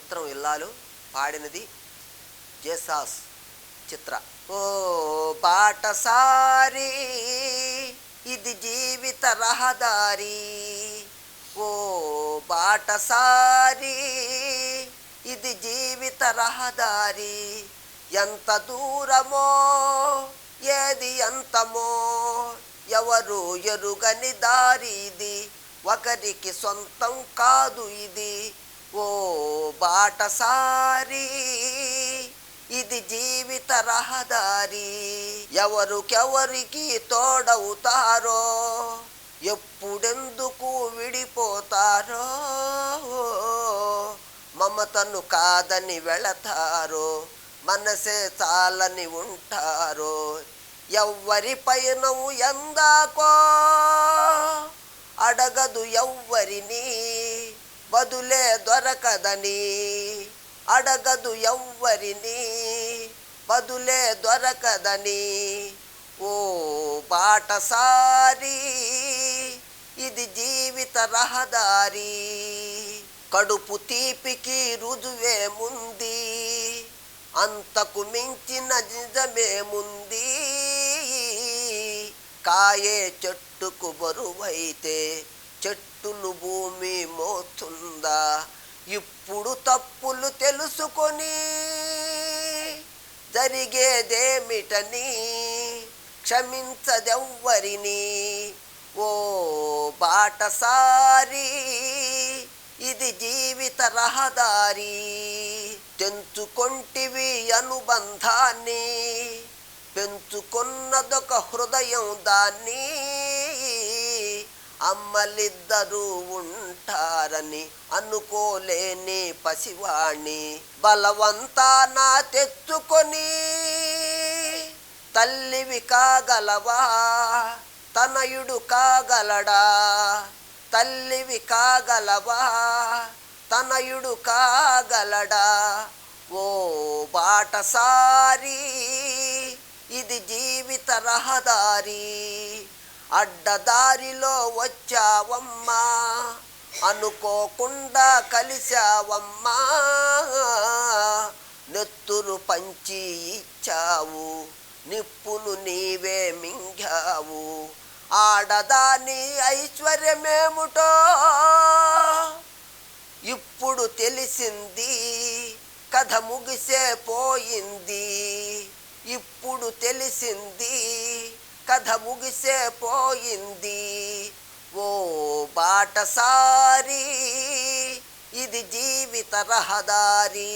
చిత్రం ఇల్లాలు, పాడినది జేసాస్ చిత్ర. ఓ బాటసారి ఇది జీవిత రహదారి, ఓ బాటసారి ఇది జీవిత రహదారి. ఎంత దూరమో ఏది అంతమో ఎవరు ఎరుగని దారి ఇది, ఒకరికి సొంతం కాదు ఇది. ఓ బాటసారి ఇది జీవిత రహదారి. ఎవరికెవరికి తోడవుతారో, ఎప్పుడెందుకు విడిపోతారో, మమతను కాదని వెళతారో, మనసే చాలని ఉంటారో. ఎవ్వరి పయనము ఎందాకో అడగదు ఎవ్వరిని, బదులే దొరకదని. అడగదు ఎవ్వరిని, బదులే దొరకదని. ఓ బాటసారి ఇది జీవిత రహదారి. కడుపు తీపికి రుజువేముంది, అంతకు మించిన నిజమేముంది. కాయే చెట్టుకు బరువైతే చెట్టును భూమి మోస్తుందా. ఇప్పుడు తప్పులు తెలుసుకొని జరిగేదేమిటని క్షమించదెవ్వరిని. ఓ బాటసారి ఇది జీవిత రహదారి. తెంచుకొంటివి అనుబంధాన్ని, పెంచుకున్నదొక హృదయం దాన్ని. అమ్మలిద్దరూ ఉంటారని అనుకోలేని పసివాణ్ణి, బలవంతాన తెచ్చుకొని తల్లివి కాగలవా, తనయుడు కాగలడా. తల్లివి కాగలవా, తనయుడు కాగలడా. ఓ బాటసారి ఇది జీవిత రహదారి. అడ్డదారిలో వచ్చావమ్మా, అనుకోకుండా కలిశావమ్మా. నెత్తురు పంచి ఇచ్చావు, నిప్పును నీవే మింగావు. ఆడదాని ఐశ్వర్యమేముటో ఇప్పుడు తెలిసింది, కథ ముగిసే పోయింది. ఇప్పుడు తెలిసింది, కథ ముగిసే పోయింది. ఓ బాటసారి ఇది జీవిత రహదారి.